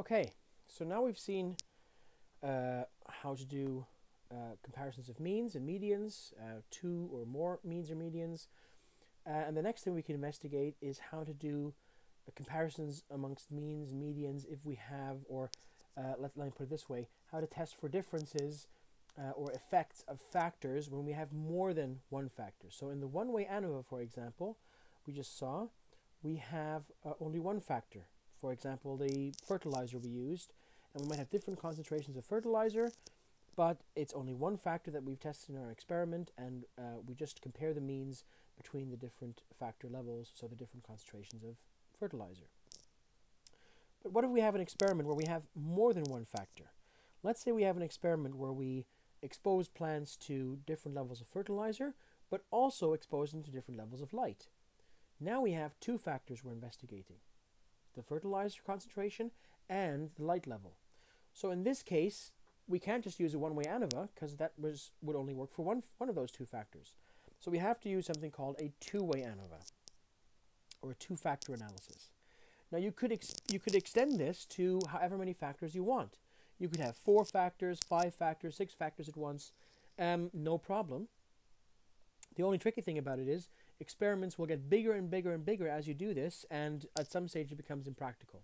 Okay, so now we've seen how to do comparisons of means and medians, two or more means or medians. And the next thing we can investigate is how to do comparisons amongst means and medians if we have, or let me put it this way, how to test for differences or effects of factors when we have more than one factor. So in the one-way ANOVA, for example, we just saw, we have only one factor. For example, the fertilizer we used, and we might have different concentrations of fertilizer, but it's only one factor that we've tested in our experiment, and we just compare the means between the different factor levels, so the different concentrations of fertilizer. But what if we have an experiment where we have more than one factor? Let's say we have an experiment where we expose plants to different levels of fertilizer, but also expose them to different levels of light. Now we have two factors we're investigating: the fertilizer concentration and the light level. So in this case, we can't just use a one-way ANOVA because that would only work for one of those two factors. So we have to use something called a two-way ANOVA, or a two-factor analysis. Now you could extend this to however many factors you want. You could have 4 factors, 5 factors, 6 factors at once, no problem. The only tricky thing about it is experiments will get bigger and bigger and bigger as you do this, and at some stage it becomes impractical.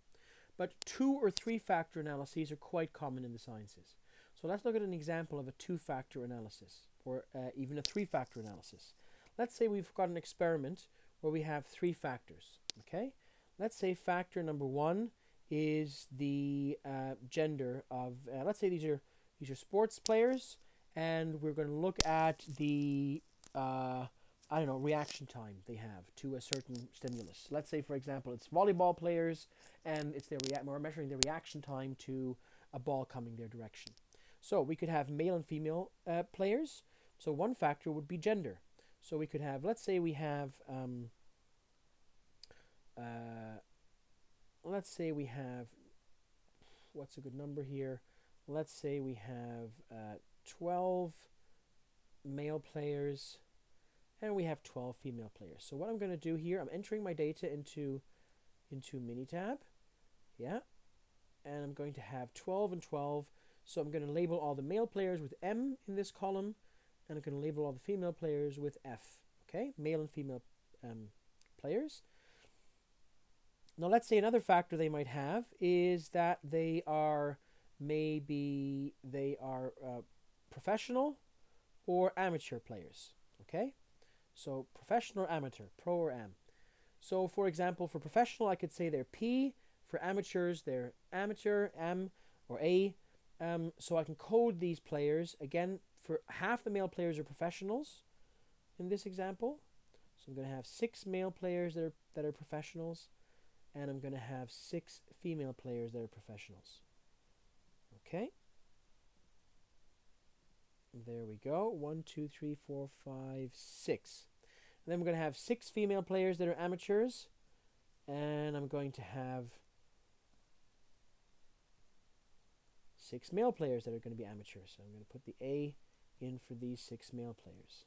But 2 or 3 factor analyses are quite common in the sciences. So let's look at an example of a 2-factor analysis, or even a 3-factor analysis. Let's say we've got an experiment where we have 3 factors. Okay, let's say factor number 1 is the gender of. Let's say these are sports players, and we're going to look at the I don't know, reaction time they have to a certain stimulus. Let's say, for example, it's volleyball players, and it's we're measuring their reaction time to a ball coming their direction. So we could have male and female players. So one factor would be gender. So we could have, let's say we have, what's a good number here? Let's say we have 12 male players, and we have 12 female players. So what I'm going to do here, I'm entering my data into Minitab, yeah, and I'm going to have 12 and 12. So I'm going to label all the male players with M in this column, and I'm going to label all the female players with F. Okay, male and female players. Now let's say another factor they might have is that they are professional or amateur players. Okay, so professional or amateur, pro or am. So for example, for professional, I could say they're P. For amateurs, they're amateur, M, or A. So I can code these players. Again, for half the male players are professionals in this example. So I'm going to have 6 male players that are professionals, and I'm going to have 6 female players that are professionals. Okay. There we go. 1, 2, 3, 4, 5, 6. And then we're going to have 6 female players that are amateurs, and I'm going to have 6 male players that are going to be amateurs. So I'm going to put the A in for these 6 male players.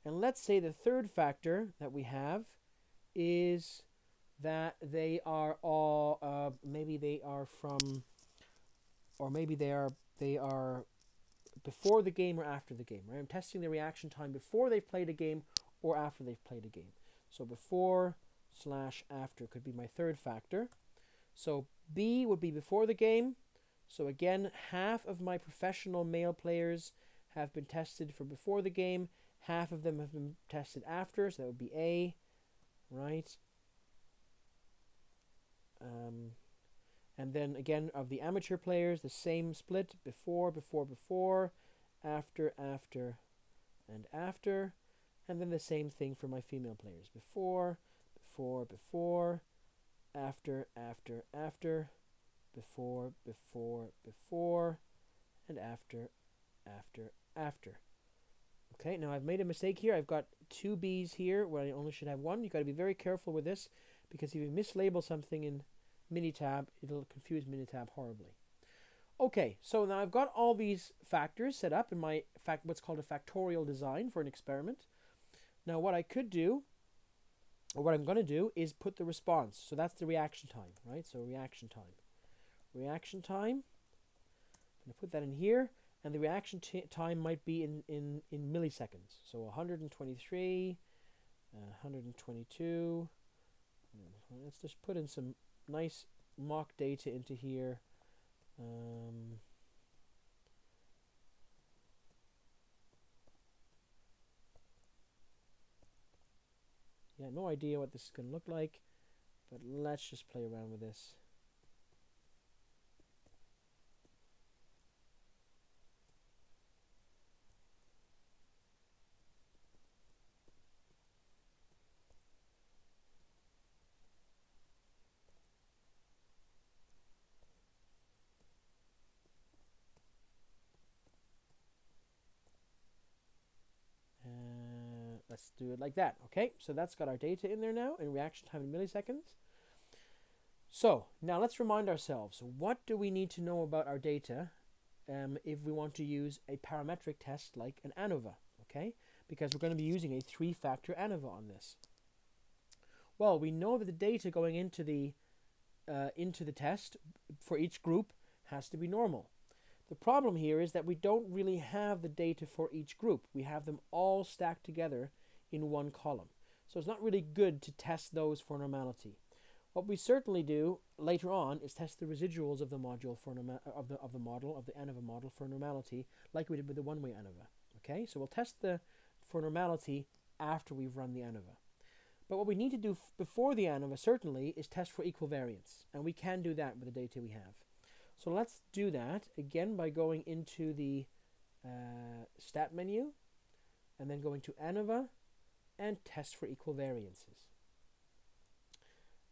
And let's say the third factor that we have is that they are all, maybe they are from, or maybe they are before the game or after the game, right? I'm testing the reaction time before they've played a game or after they've played a game. So before/after could be my third factor. So B would be before the game. So again, half of my professional male players have been tested for before the game. Half of them have been tested after. So that would be A, right? And then again, of the amateur players, the same split: before, after, and after. And then the same thing for my female players: before, after, before, and after. Okay, now I've made a mistake here. I've got 2 B's here where I only should have 1. You've got to be very careful with this, because if you mislabel something in Minitab, it'll confuse Minitab horribly. Okay, so now I've got all these factors set up in my what's called a factorial design for an experiment. Now what I could do what I'm going to do is put the response. So that's the reaction time, right? So reaction time. Reaction time. I'm going to put that in here. And the reaction time might be in milliseconds. So 123, 122. Let's just put in some nice mock data into here. Yeah, no idea what this is going to look like, but let's just play around with this. Let's do it like that. Okay, so that's got our data in there now in reaction time in milliseconds. So now let's remind ourselves, what do we need to know about our data if we want to use a parametric test like an ANOVA, okay? Because we're going to be using a three-factor ANOVA on this. Well, we know that the data going into the test for each group has to be normal. The problem here is that we don't really have the data for each group. We have them all stacked together in one column. So it's not really good to test those for normality. What we certainly do later on is test the residuals of the module for of the ANOVA model for normality, like we did with the one-way ANOVA. Okay, so we'll test for normality after we've run the ANOVA. But what we need to do before the ANOVA certainly is test for equivariance, and we can do that with the data we have. So let's do that again by going into the stat menu and then going to ANOVA and test for equivariances.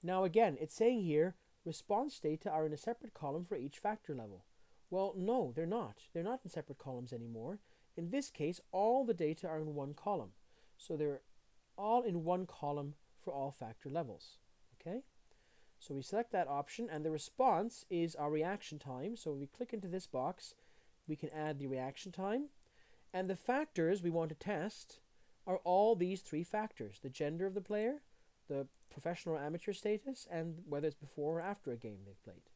Now again, it's saying here response data are in a separate column for each factor level. Well, no, they're not. They're not in separate columns anymore. In this case, all the data are in one column. So they're all in one column for all factor levels. Okay? So we select that option, and the response is our reaction time. So we click into this box, we can add the reaction time. And the factors we want to test are all these three factors: the gender of the player, the professional or amateur status, and whether it's before or after a game they've played.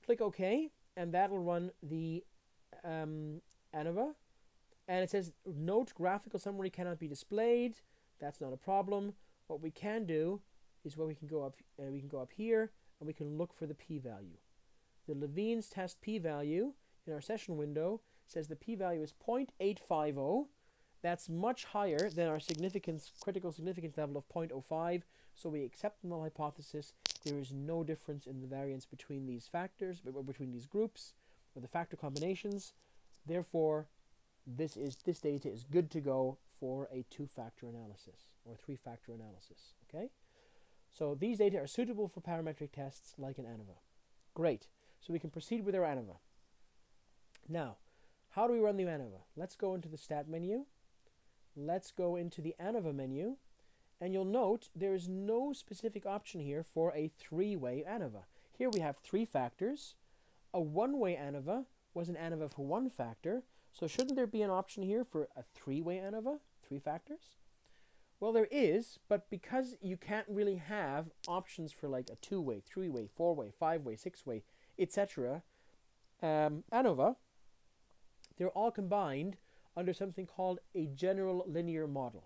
Click OK, and that'll run the ANOVA. And it says, note graphical summary cannot be displayed. That's not a problem. What we can do is we can go up here and we can look for the p-value. The Levene's test p-value in our session window says the p-value is 0.850. That's much higher than our critical significance level of 0.05. So we accept the null hypothesis. There is no difference in the variance between these factors, between these groups, or the factor combinations. Therefore, this data is good to go for a two-factor analysis or three-factor analysis. Okay, so these data are suitable for parametric tests like an ANOVA. Great. So we can proceed with our ANOVA. Now, how do we run the ANOVA? Let's go into the stat menu. Let's go into the ANOVA menu, and you'll note there is no specific option here for a three-way ANOVA. Here we have three factors. A one-way ANOVA was an ANOVA for one factor. So shouldn't there be an option here for a three-way ANOVA, three factors? Well, there is, but because you can't really have options for like a two-way, three-way, four-way, five-way, six-way, etc. ANOVA, they're all combined under something called a general linear model.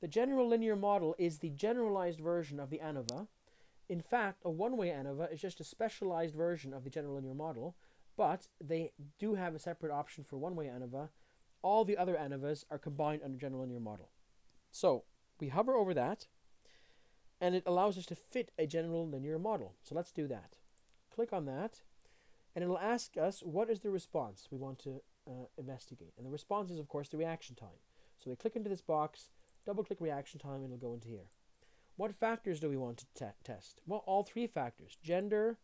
The general linear model is the generalized version of the ANOVA. In fact, a one-way ANOVA is just a specialized version of the general linear model, but they do have a separate option for one-way ANOVA. All the other ANOVAs are combined under general linear model. So we hover over that, and it allows us to fit a general linear model. So let's do that. Click on that, and it'll ask us what is the response we want to investigate. And the response is, of course, the reaction time. So we click into this box, double-click reaction time, and it'll go into here. What factors do we want to test? Well, all three factors: gender,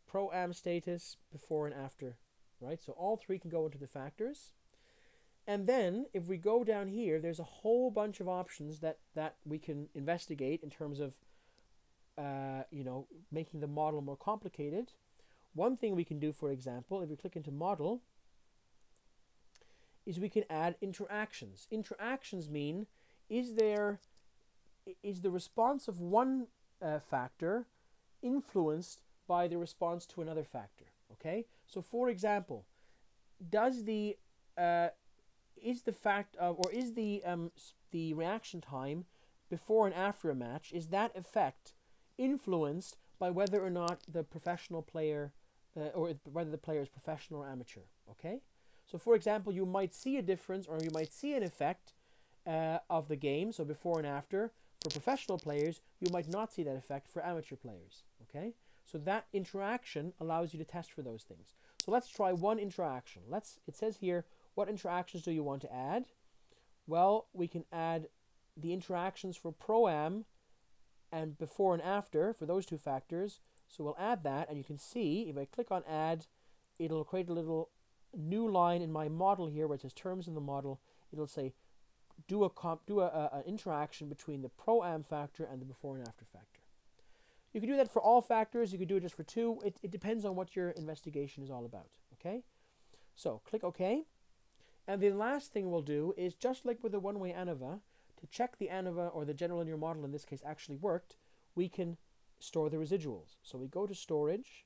pro-am status, before and after, right? So all three can go into the factors. And then if we go down here, there's a whole bunch of options that we can investigate in terms of making the model more complicated. One thing we can do, for example, if we click into model, is we can add interactions. Interactions mean, is there is the response of one factor influenced by the response to another factor. Okay, so for example, does the is the fact of, or is the reaction time before and after a match, is that effect influenced by whether or not the professional player or whether the player is professional or amateur? Okay, so for example, you might see a difference, or you might see an effect of the game, so before and after. For professional players, you might not see that effect for amateur players. Okay, so that interaction allows you to test for those things. So let's try one interaction. It says here, what interactions do you want to add? Well, we can add the interactions for Pro-Am and before and after for those two factors. So we'll add that, and you can see if I click on add, it'll create a little new line in my model here where it says terms in the model. It'll say do an interaction between the Pro-Am factor and the before and after factor. You can do that for all factors. You can do it just for two. It depends on what your investigation is all about. Okay, so click OK. And the last thing we'll do is, just like with the one-way ANOVA, to check the ANOVA or the general linear model in this case actually worked, we can store the residuals. So we go to storage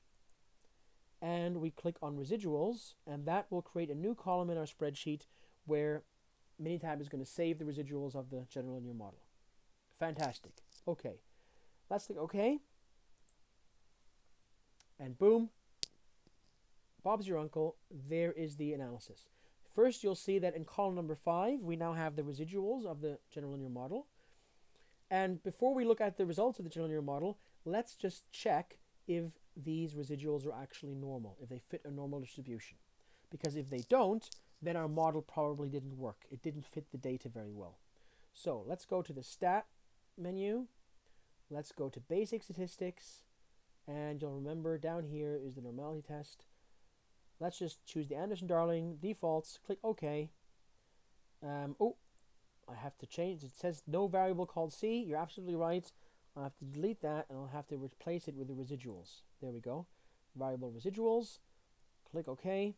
and we click on residuals, and that will create a new column in our spreadsheet where Minitab is going to save the residuals of the general linear model. Fantastic. Okay, let's click OK. And boom, Bob's your uncle. There is the analysis. First, you'll see that in column number 5, we now have the residuals of the general linear model. And before we look at the results of the general linear model, let's just check if these residuals are actually normal, if they fit a normal distribution. Because if they don't, then our model probably didn't work. It didn't fit the data very well. So let's go to the stat menu. Let's go to basic statistics. And you'll remember down here is the normality test. Let's just choose the Anderson-Darling defaults, click OK. Oh, I have to change. It says no variable called C. You're absolutely right. I'll have to delete that, and I'll have to replace it with the residuals. There we go. Variable residuals. Click OK.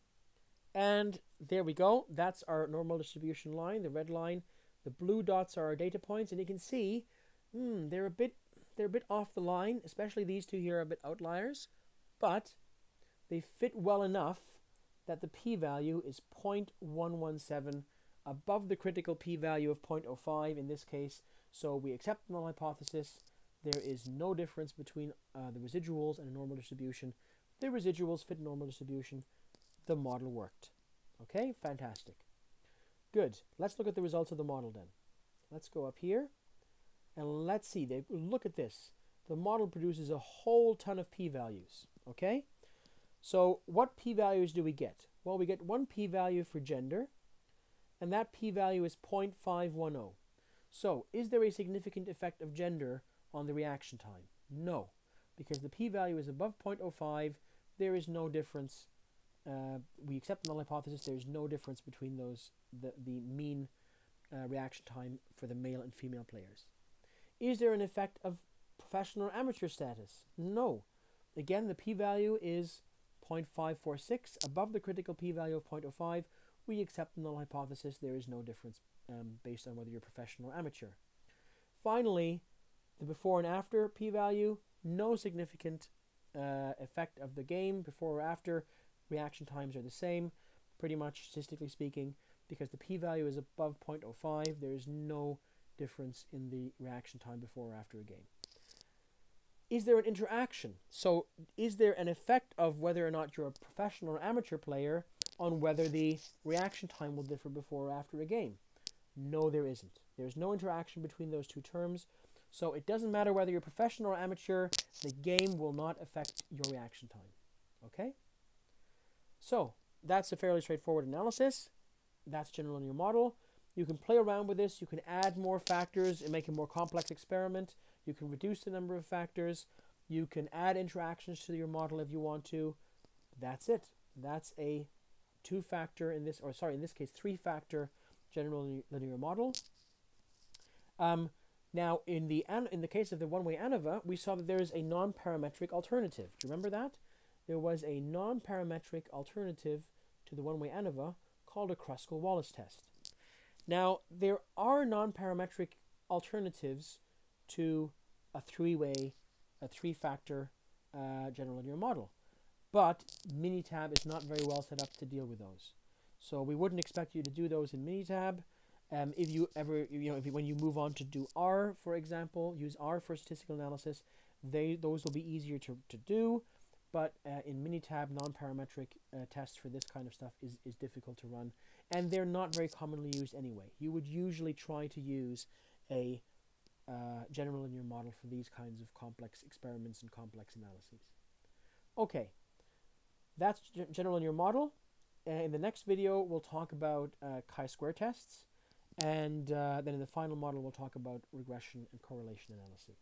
And there we go. That's our normal distribution line, the red line. The blue dots are our data points, and you can see they're a bit off the line, especially these two here are a bit outliers, but they fit well enough that the p-value is 0.117, above the critical p-value of 0.05 in this case. So we accept the null hypothesis. There is no difference between the residuals and a normal distribution. The residuals fit normal distribution. The model worked. Okay, fantastic. Good. Let's look at the results of the model then. Let's go up here and let's see. Look at this. The model produces a whole ton of p-values. Okay? So what p-values do we get? Well, we get one p-value for gender, and that p-value is 0.510. So is there a significant effect of gender on the reaction time? No, because the p-value is above 0.05. There is no difference. We accept the null hypothesis. There is no difference between those, the mean reaction time for the male and female players. Is there an effect of professional or amateur status? No. Again, the p-value is 0.546, above the critical p-value of 0.05. We accept the null hypothesis. There is no difference based on whether you're professional or amateur. Finally, the before and after p-value, no significant effect of the game. Before or after, reaction times are the same, pretty much statistically speaking, because the p-value is above 0.05. There is no difference in the reaction time before or after a game. Is there an interaction? So is there an effect of whether or not you're a professional or amateur player on whether the reaction time will differ before or after a game? No, there isn't. There's no interaction between those two terms. So it doesn't matter whether you're professional or amateur, the game will not affect your reaction time. Okay? So that's a fairly straightforward analysis. That's general linear model. You can play around with this. You can add more factors and make a more complex experiment. You can reduce the number of factors. You can add interactions to your model if you want to. That's it. That's a two-factor in this, or sorry, in this case, three-factor general linear model. Now, in the case of the one-way ANOVA, we saw that there is a non-parametric alternative. Do you remember that? There was a non-parametric alternative to the one-way ANOVA called a Kruskal-Wallis test. Now, there are non-parametric alternatives to a three-factor general linear model. But Minitab is not very well set up to deal with those. So we wouldn't expect you to do those in Minitab. If you ever, when you move on to do R, for example, use R for statistical analysis, those will be easier to do. But in Minitab, non-parametric tests for this kind of stuff is difficult to run. And they're not very commonly used anyway. You would usually try to use a general linear model for these kinds of complex experiments and complex analyses. Okay, that's general linear model. In the next video, we'll talk about chi-square tests. And then in the final model, we'll talk about regression and correlation analyses.